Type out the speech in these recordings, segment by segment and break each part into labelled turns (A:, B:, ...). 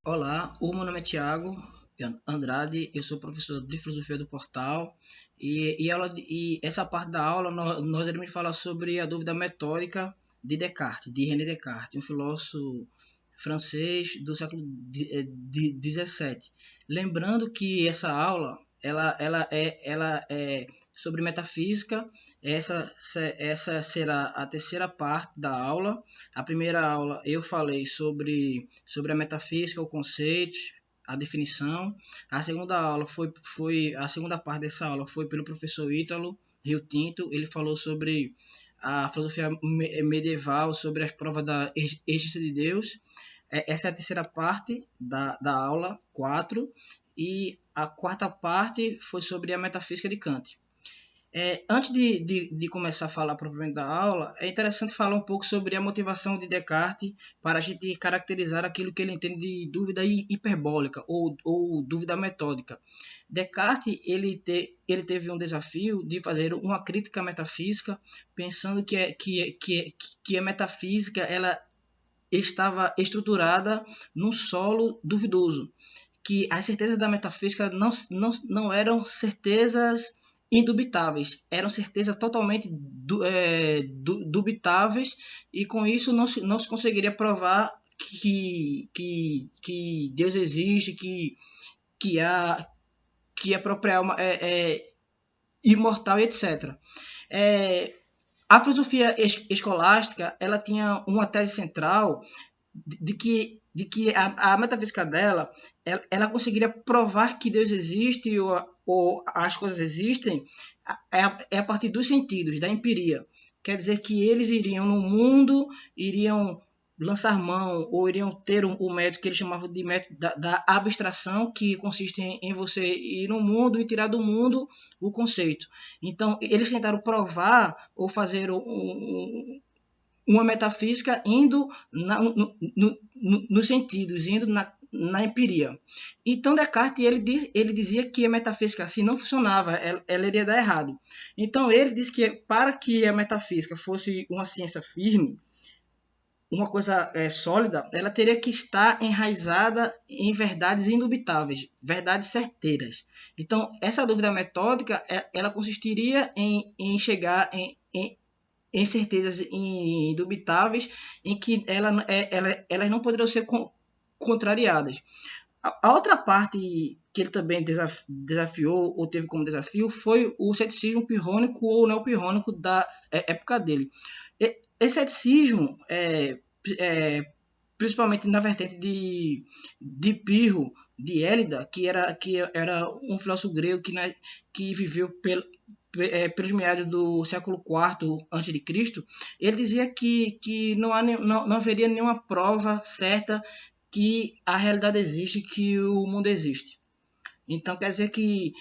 A: Olá, o meu nome é Tiago Andrade, eu sou professor de filosofia do Portal e essa parte da aula nós iremos falar sobre a dúvida metódica de Descartes, de René Descartes, um filósofo francês do século XVII. Lembrando que essa aula ela é sobre metafísica. Essa será a terceira parte da aula. A primeira aula eu falei sobre a metafísica, o conceito, a definição. A segunda aula foi a segunda parte dessa aula foi pelo professor Ítalo Rio Tinto. Ele falou sobre a filosofia medieval, sobre as provas da existência de Deus. Essa é a terceira parte da aula 4 e a quarta parte foi sobre a metafísica de Kant. Antes de começar a falar propriamente da aula, é interessante falar um pouco sobre a motivação de Descartes para a gente caracterizar aquilo que ele entende de dúvida hiperbólica ou dúvida metódica. Descartes ele teve um desafio de fazer uma crítica metafísica, pensando que a metafísica ela estava estruturada num solo duvidoso, que as certezas da metafísica não eram certezas indubitáveis, eram certezas totalmente dubitáveis, e com isso não se conseguiria provar que Deus existe, que, há, que a própria alma é imortal, etc. É, a filosofia escolástica ela tinha uma tese central de que a metafísica dela ela conseguiria provar que Deus existe ou as coisas existem a partir dos sentidos, da empiria. Quer dizer que eles iriam no mundo, iriam lançar mão ou iriam ter o método que eles chamavam de método da abstração, que consiste em você ir no mundo e tirar do mundo o conceito. Então, eles tentaram provar ou fazer uma metafísica indo nos sentidos, indo na empiria. Então, Descartes ele dizia que a metafísica assim não funcionava, ela iria dar errado. Então, ele disse que para que a metafísica fosse uma ciência firme, uma coisa sólida, ela teria que estar enraizada em verdades indubitáveis, verdades certeiras. Então, essa dúvida metódica, ela consistiria em chegar em certezas indubitáveis, em que elas não poderiam ser contrariadas. A outra parte que ele também desafiou, ou teve como desafio, foi o ceticismo pirrônico ou neopirrônico da época dele. Esse ceticismo, principalmente na vertente de Pirro, de Hélida, que era um filósofo grego que viveu pelos meados do século IV a.C., ele dizia que não haveria nenhuma prova certa que a realidade existe, que o mundo existe. Então, quer dizer que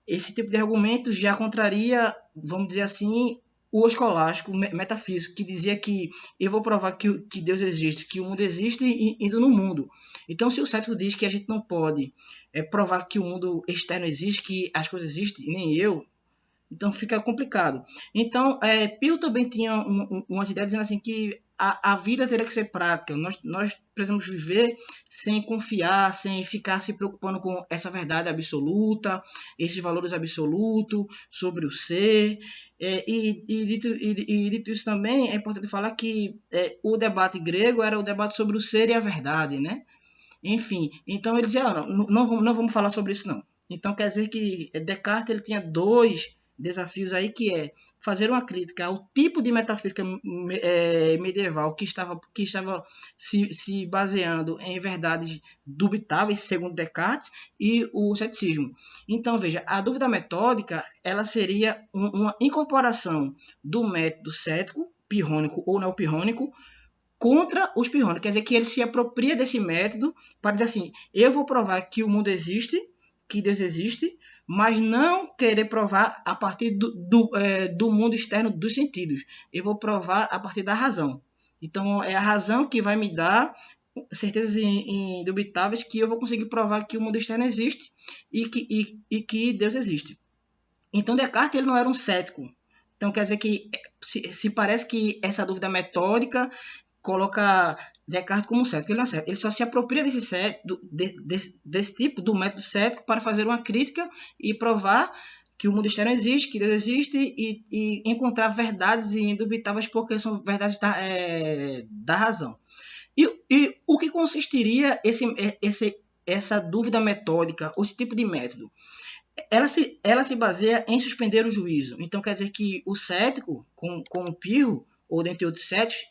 A: esse tipo de argumento já contraria, vamos dizer assim, o escolástico metafísico, que dizia que eu vou provar que Deus existe, que o mundo existe indo no mundo. Então, se o cético diz que a gente não pode provar que o mundo externo existe, que as coisas existem, nem eu, então fica complicado. Então, Pio também tinha umas ideias dizendo assim que a vida teria que ser prática. Nós precisamos viver sem confiar, sem ficar se preocupando com essa verdade absoluta, esses valores absolutos sobre o ser. Dito isso também, é importante falar que o debate grego era o debate sobre o ser e a verdade, né? Enfim, então ele dizia, não vamos falar sobre isso não. Então quer dizer que Descartes ele tinha dois desafios aí, que é fazer uma crítica ao tipo de metafísica medieval que estava se baseando em verdades dubitáveis, segundo Descartes, e o ceticismo. Então, veja, a dúvida metódica ela seria uma incorporação do método cético, pirrônico ou neopirrônico, contra os pirrônicos. Quer dizer que ele se apropria desse método para dizer assim, eu vou provar que o mundo existe, que Deus existe, mas não querer provar a partir do mundo externo dos sentidos. Eu vou provar a partir da razão. Então, é a razão que vai me dar certezas indubitáveis que eu vou conseguir provar que o mundo externo existe e que Deus existe. Então, Descartes ele não era um cético. Então, quer dizer que se parece que essa dúvida metódica coloca Descartes como cético. Ele não é cético. Ele só se apropria desse tipo do método cético para fazer uma crítica e provar que o mundo externo existe, que Deus existe e encontrar verdades indubitáveis porque são verdades da razão. E o que consistiria essa dúvida metódica, esse tipo de método? Ela se baseia em suspender o juízo. Então, quer dizer que o cético, com o Pirro, ou dentre outros céticos,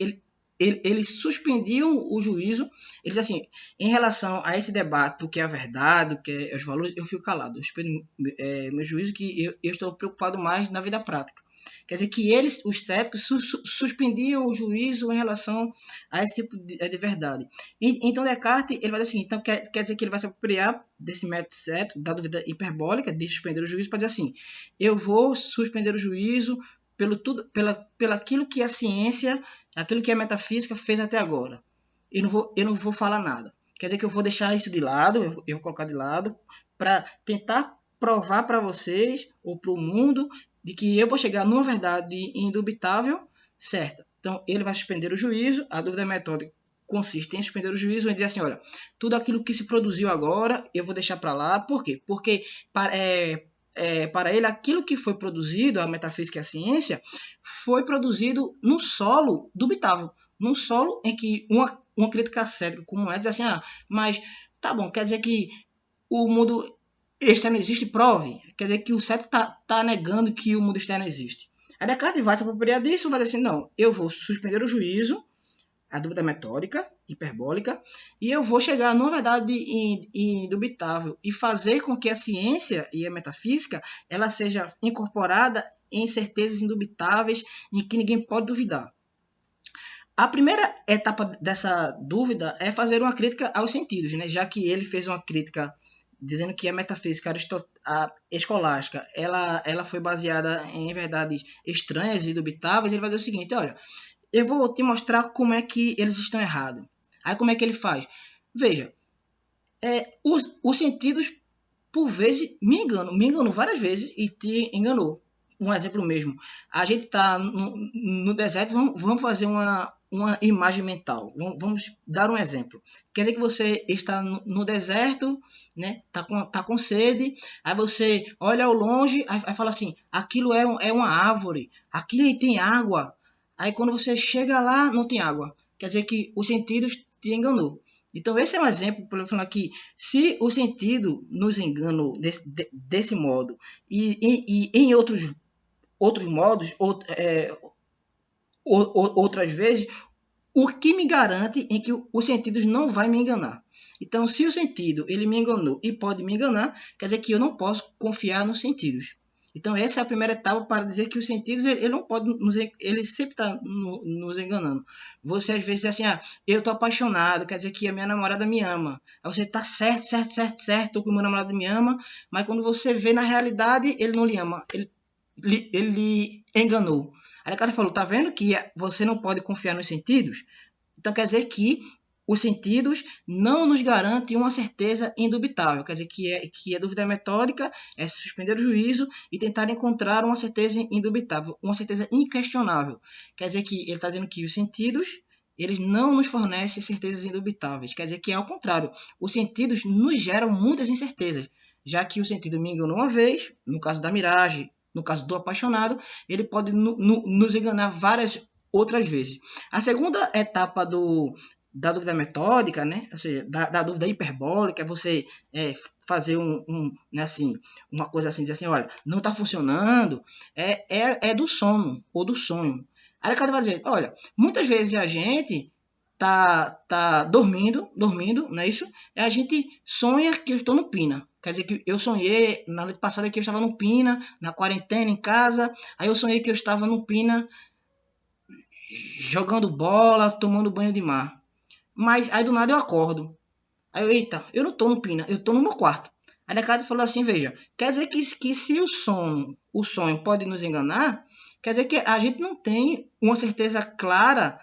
A: eles suspendiam o juízo. Eles, assim, em relação a esse debate do que é a verdade, do que é os valores, eu fico calado. Eu suspendo meu juízo, que eu estou preocupado mais na vida prática. Quer dizer que eles, os céticos, suspendiam o juízo em relação a esse tipo de verdade. Então, Descartes, ele vai dizer assim, então quer dizer que ele vai se apropriar desse método cético, da dúvida hiperbólica, de suspender o juízo, para dizer assim, eu vou suspender o juízo pelo aquilo que a ciência, aquilo que a metafísica fez até agora. Eu não vou falar nada. Quer dizer que eu vou deixar isso de lado, eu vou colocar de lado, para tentar provar para vocês, ou para o mundo, de que eu vou chegar numa verdade indubitável certa. Então, ele vai suspender o juízo, a dúvida metódica consiste em suspender o juízo e dizer assim, olha, tudo aquilo que se produziu agora, eu vou deixar para lá. Por quê? Porque para ele, aquilo que foi produzido, a metafísica e a ciência, foi produzido num solo dubitável, num solo em que uma crítica cética como diz assim, mas tá bom, quer dizer que o mundo externo existe, prove. Quer dizer que o cético tá negando que o mundo externo existe. A Descartes vai se apropriar disso, vai dizer assim, não, eu vou suspender o juízo, a dúvida metódica, hiperbólica, e eu vou chegar numa verdade indubitável e fazer com que a ciência e a metafísica ela seja incorporada em certezas indubitáveis em que ninguém pode duvidar. A primeira etapa dessa dúvida é fazer uma crítica aos sentidos, né? Já que ele fez uma crítica dizendo que a metafísica escolástica ela foi baseada em verdades estranhas e indubitáveis, ele vai dizer o seguinte, olha, eu vou te mostrar como é que eles estão errados. Aí como é que ele faz? Veja, os sentidos, por vezes, me enganam várias vezes e te enganou. Um exemplo mesmo, a gente está no deserto, vamos fazer uma imagem mental, vamos dar um exemplo. Quer dizer que você está no deserto, né? Tá com sede, aí você olha ao longe, aí fala assim, aquilo é uma árvore, aqui tem água. Aí quando você chega lá, não tem água. Quer dizer que os sentidos te enganou. Então esse é um exemplo para eu falar que se o sentido nos enganou desse modo e em outros modos, outras vezes, o que me garante em que os sentidos não vai me enganar? Então, se o sentido ele me enganou e pode me enganar, quer dizer que eu não posso confiar nos sentidos. Então, essa é a primeira etapa para dizer que os sentidos ele não pode ele sempre está nos enganando. Você às vezes diz assim, eu estou apaixonado, quer dizer que a minha namorada me ama. Aí você está certo, que o meu namorado me ama, mas quando você vê na realidade, ele não lhe ama, ele lhe enganou. Aí a cara falou, tá vendo que você não pode confiar nos sentidos? Então quer dizer que os sentidos não nos garantem uma certeza indubitável. Quer dizer que a dúvida metódica é suspender o juízo e tentar encontrar uma certeza indubitável, uma certeza inquestionável. Quer dizer que ele está dizendo que os sentidos eles não nos fornecem certezas indubitáveis. Quer dizer que, ao contrário, os sentidos nos geram muitas incertezas, já que o sentido me enganou uma vez, no caso da miragem, no caso do apaixonado, ele pode nos enganar várias outras vezes. A segunda etapa da dúvida metódica, né? Ou seja, da dúvida hiperbólica, é você fazer né, assim, uma coisa assim, dizer assim, olha, não está funcionando, é do sono ou do sonho. Aí o cara vai dizer, olha, muitas vezes a gente tá dormindo, não é isso? E a gente sonha que eu estou no Pina. Quer dizer que eu sonhei na noite passada que eu estava no Pina, na quarentena, em casa. Aí eu sonhei que eu estava no Pina jogando bola, tomando banho de mar. Mas aí do nada eu acordo. Aí eu, eita, eu não estou no Pina, eu estou no meu quarto. Aí a Descartes falou assim, veja, quer dizer que se o sonho pode nos enganar, quer dizer que a gente não tem uma certeza clara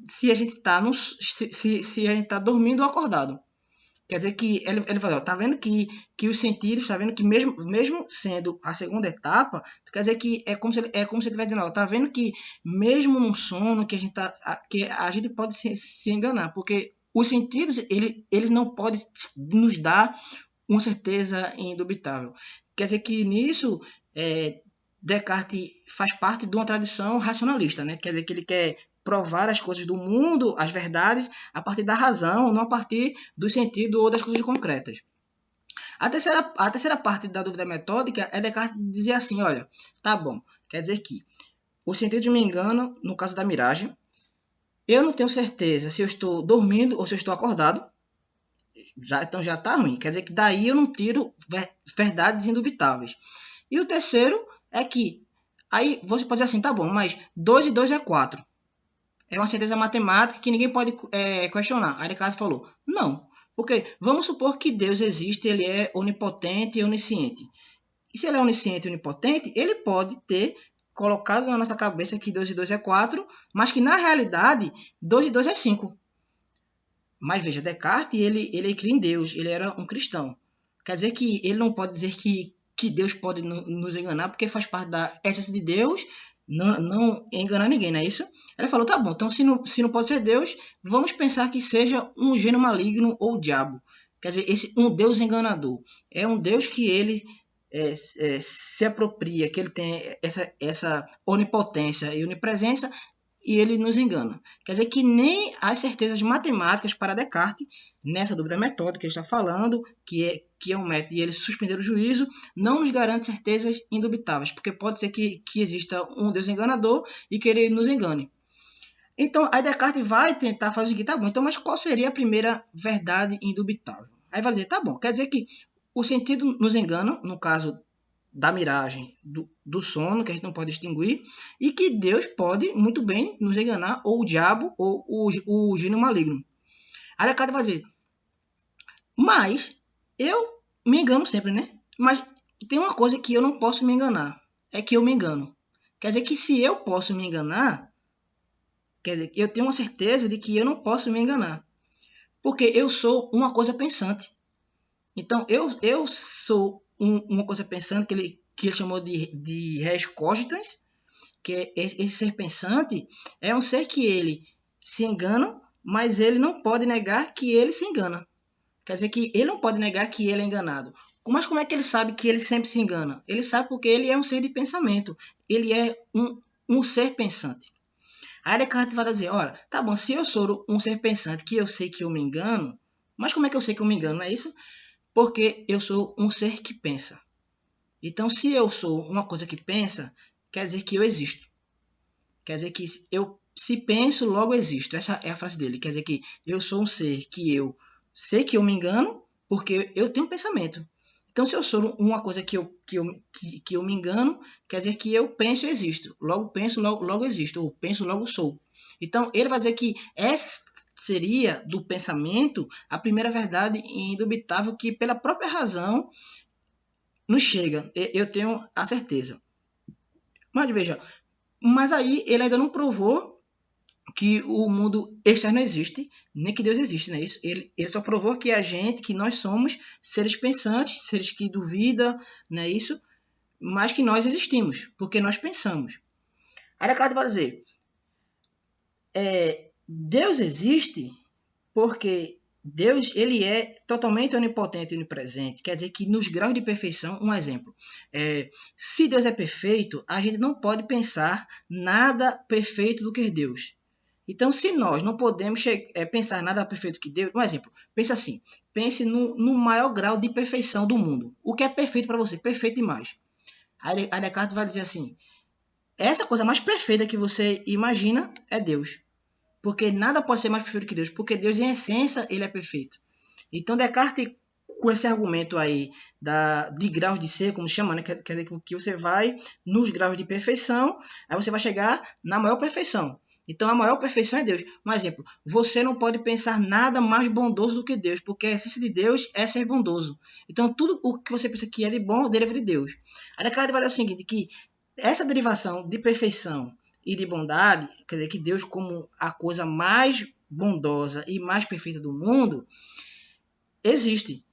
A: se a gente está se a gente tá dormindo ou acordado. Quer dizer que ele falou, tá vendo que os sentidos, tá vendo que mesmo sendo a segunda etapa, quer dizer que é como se ele estivesse dizendo, ó, tá vendo que mesmo num sono que que a gente pode se enganar, porque os sentidos, ele não pode nos dar uma certeza indubitável. Quer dizer que nisso, Descartes faz parte de uma tradição racionalista, né? Quer dizer que ele quer provar as coisas do mundo, as verdades, a partir da razão, não a partir do sentido ou das coisas concretas. A terceira parte da dúvida metódica é Descartes dizer assim, olha, tá bom, quer dizer que os sentidos me enganam no caso da miragem, eu não tenho certeza se eu estou dormindo ou se eu estou acordado, então já está ruim, quer dizer que daí eu não tiro verdades indubitáveis. E o terceiro é que, aí você pode dizer assim, tá bom, mas 2 e 2 é 4. É uma certeza matemática que ninguém pode questionar. Aí Descartes falou, não, porque vamos supor que Deus existe, ele é onipotente e onisciente. E se ele é onisciente e onipotente, ele pode ter colocado na nossa cabeça que 2 e 2 é 4, mas que na realidade 2 e 2 é 5. Mas veja, Descartes, ele cria em Deus, ele era um cristão. Quer dizer que ele não pode dizer que Deus pode nos enganar, porque faz parte da essência de Deus não enganar ninguém, não é isso? Ele falou, tá bom, então se não pode ser Deus, vamos pensar que seja um gênio maligno ou o diabo. Quer dizer, um Deus enganador. É um Deus que ele se apropria, que ele tem essa onipotência e onipresença, e ele nos engana. Quer dizer que nem as certezas matemáticas para Descartes, nessa dúvida metódica que ele está falando, que é um método e ele suspender o juízo, não nos garante certezas indubitáveis, porque pode ser que exista um Deus enganador e que ele nos engane. Então, aí Descartes vai tentar fazer o seguinte, tá bom, então, mas qual seria a primeira verdade indubitável? Aí vai dizer, tá bom, quer dizer que o sentido nos engana, no caso da miragem, do sono, que a gente não pode distinguir, e que Deus pode muito bem nos enganar, ou o diabo, ou o gênio maligno. Aí Descartes vai dizer, mas eu me engano sempre, né? Mas tem uma coisa que eu não posso me enganar, é que eu me engano. Quer dizer que se eu posso me enganar, quer dizer, eu tenho uma certeza de que eu não posso me enganar, porque eu sou uma coisa pensante. Então, eu sou uma coisa pensante que ele chamou de res cogitans, que esse ser pensante é um ser que ele se engana, mas ele não pode negar que ele se engana. Quer dizer que ele não pode negar que ele é enganado. Mas como é que ele sabe que ele sempre se engana? Ele sabe porque ele é um ser de pensamento. Ele é um ser pensante. Aí Descartes vai dizer, olha, tá bom, se eu sou um ser pensante que eu sei que eu me engano, mas como é que eu sei que eu me engano, não é isso? Porque eu sou um ser que pensa. Então, se eu sou uma coisa que pensa, quer dizer que eu existo. Quer dizer que se penso, logo existo. Essa é a frase dele. Quer dizer que eu sou um ser que eu sei que eu me engano, porque eu tenho um pensamento. Então, se eu sou uma coisa que eu me engano, quer dizer que eu penso e existo. Logo penso, logo existo. Ou penso, logo sou. Então, ele vai dizer que essa seria, do pensamento, a primeira verdade indubitável que, pela própria razão, nos chega. Eu tenho a certeza. Mas veja, mas aí ele ainda não provou que o mundo externo existe, nem que Deus existe, não é isso? Ele só provou que a gente, que nós somos seres pensantes, seres que duvidam, não é isso? Mas que nós existimos, porque nós pensamos. Aí Descartes vai dizer, Deus existe porque Deus, ele é totalmente onipotente e onipresente. Quer dizer que nos graus de perfeição, um exemplo, se Deus é perfeito, a gente não pode pensar nada perfeito do que Deus. Então, se nós não podemos pensar nada perfeito que Deus, um exemplo, pense assim, pense no maior grau de perfeição do mundo. O que é perfeito para você? Perfeito demais. Aí Descartes vai dizer assim, essa coisa mais perfeita que você imagina é Deus. Porque nada pode ser mais perfeito que Deus, porque Deus, em essência, ele é perfeito. Então, Descartes, com esse argumento aí de graus de ser, como chama, né? Quer dizer que você vai nos graus de perfeição, aí você vai chegar na maior perfeição. Então, a maior perfeição é Deus. Um exemplo, você não pode pensar nada mais bondoso do que Deus, porque a essência de Deus é ser bondoso. Então, tudo o que você pensa que é de bom, deriva de Deus. Aí, Descartes vai dizer o seguinte, que essa derivação de perfeição e de bondade, quer dizer que Deus como a coisa mais bondosa e mais perfeita do mundo, existe.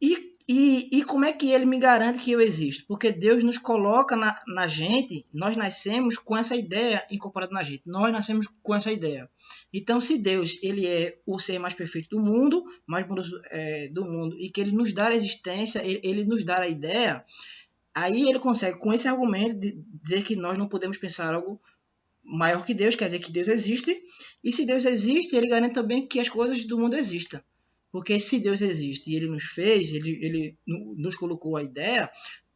A: E como é que ele me garante que eu existo? Porque Deus nos coloca na gente, nós nascemos com essa ideia incorporada na gente. Nós nascemos com essa ideia. Então, se Deus ele é o ser mais perfeito do mundo, mais bondoso do mundo, e que ele nos dá a existência, ele nos dá a ideia, aí ele consegue, com esse argumento, dizer que nós não podemos pensar algo maior que Deus, quer dizer que Deus existe. E se Deus existe, ele garante também que as coisas do mundo existam. Porque se Deus existe e ele nos fez, ele nos colocou a ideia,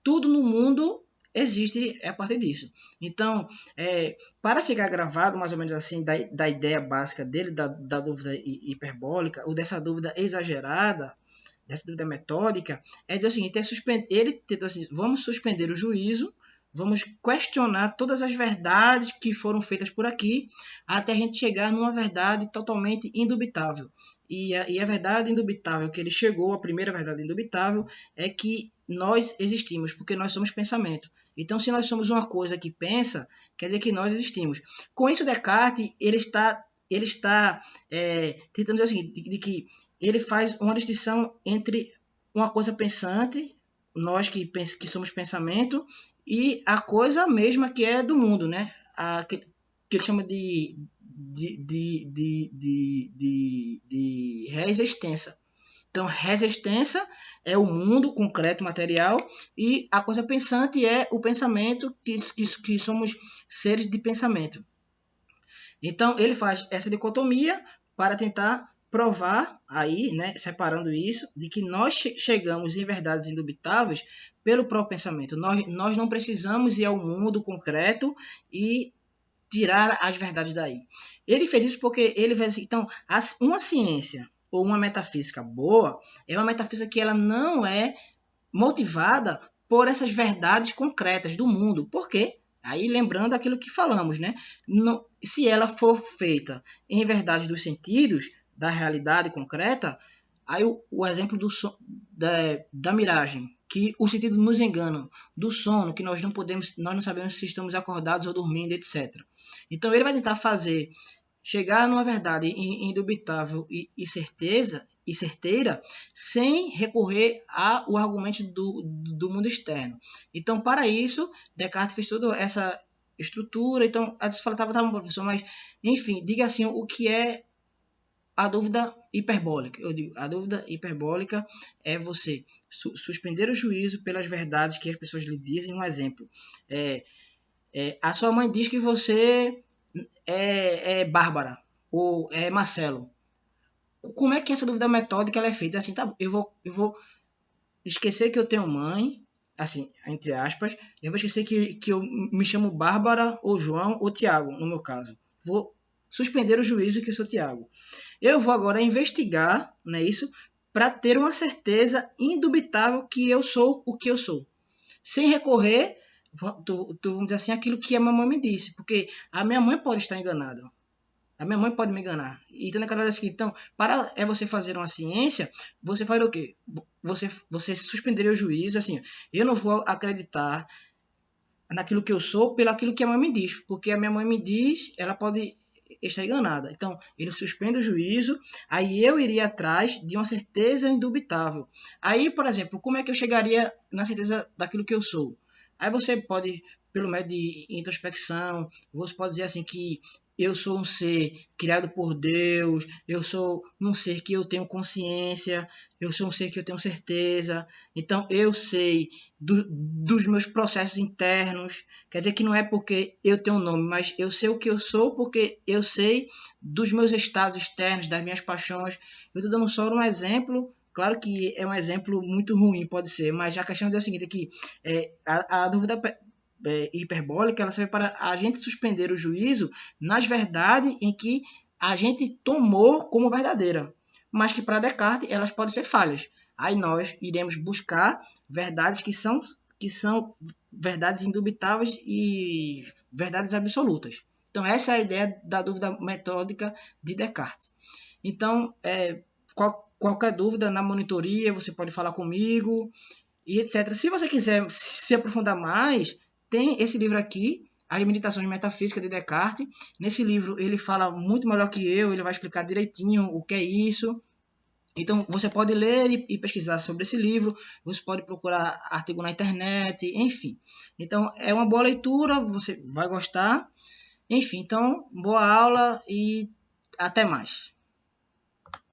A: tudo no mundo existe a partir disso. Então, para ficar gravado mais ou menos assim da ideia básica dele, da dúvida hiperbólica, ou dessa dúvida exagerada, dessa dúvida metódica, é dizer o seguinte, ele tentou assim, vamos suspender o juízo, vamos questionar todas as verdades que foram feitas por aqui, até a gente chegar numa verdade totalmente indubitável. E a verdade indubitável que ele chegou, a primeira verdade indubitável, é que nós existimos, porque nós somos pensamento. Então, se nós somos uma coisa que pensa, quer dizer que nós existimos. Com isso, Descartes, ele está tentando dizer o seguinte, de que ele faz uma distinção entre uma coisa pensante, nós que somos pensamento, e a coisa mesma que é do mundo, né? Que ele chama de resistência. Então, resistência é o mundo concreto, material, e a coisa pensante é o pensamento, que somos seres de pensamento. Então, ele faz essa dicotomia para tentar provar aí, né, separando isso, de que nós chegamos em verdades indubitáveis pelo próprio pensamento. Nós não precisamos ir ao mundo concreto e tirar as verdades daí. Ele fez isso porque ele fez assim, então, uma ciência ou uma metafísica boa é uma metafísica que ela não é motivada por essas verdades concretas do mundo. Por quê? Aí lembrando aquilo que falamos, né? Não, se ela for feita em verdade dos sentidos, da realidade concreta, aí o exemplo da miragem, que o sentido nos engana, do sono, que nós não sabemos se estamos acordados ou dormindo, etc. Então ele vai tentar chegar numa verdade indubitável e certeira, sem recorrer ao argumento do mundo externo. Então, para isso, Descartes fez toda essa estrutura. Então, a gente falava, tá bom, professor, mas, enfim, diga assim, o que é a dúvida hiperbólica? Eu digo, a dúvida hiperbólica é você suspender o juízo pelas verdades que as pessoas lhe dizem. Um exemplo, a sua mãe diz que você é Bárbara ou é Marcelo. Como é que essa dúvida metódica ela é feita? Assim, tá, eu vou esquecer que eu tenho mãe, assim, entre aspas, eu vou esquecer que eu me chamo Bárbara ou João ou Tiago, no meu caso. Vou suspender o juízo que eu sou Tiago. Eu vou agora investigar, não é isso, para ter uma certeza indubitável que eu sou o que eu sou. Sem recorrer, vamos dizer assim, aquilo que a mamãe me disse, porque a minha mãe pode estar enganada. A minha mãe pode me enganar. Então, naquela hora seguinte, então, para você fazer uma ciência, você faz o quê? Você suspenderia o juízo, assim, eu não vou acreditar naquilo que eu sou pelo aquilo que a mãe me diz, porque a minha mãe me diz, ela pode estar enganada. Então, ele suspende o juízo, aí eu iria atrás de uma certeza indubitável. Aí, por exemplo, como é que eu chegaria na certeza daquilo que eu sou? Aí você pode, pelo método de introspecção, você pode dizer assim que eu sou um ser criado por Deus, eu sou um ser que eu tenho consciência, eu sou um ser que eu tenho certeza, então eu sei dos meus processos internos, quer dizer que não é porque eu tenho um nome, mas eu sei o que eu sou porque eu sei dos meus estados externos, das minhas paixões. Eu estou dando só um exemplo. Claro que é um exemplo muito ruim, pode ser, mas a questão é o seguinte, que a dúvida hiperbólica, ela serve para a gente suspender o juízo nas verdades em que a gente tomou como verdadeira, mas que para Descartes elas podem ser falhas. Aí nós iremos buscar verdades que são verdades indubitáveis e verdades absolutas. Então essa é a ideia da dúvida metódica de Descartes. Então, qualquer dúvida na monitoria, você pode falar comigo e etc. Se você quiser se aprofundar mais, tem esse livro aqui, As Meditações Metafísicas de Descartes. Nesse livro ele fala muito melhor que eu, ele vai explicar direitinho o que é isso. Então, você pode ler e pesquisar sobre esse livro, você pode procurar artigo na internet, enfim. Então, é uma boa leitura, você vai gostar. Enfim, então, boa aula e até mais.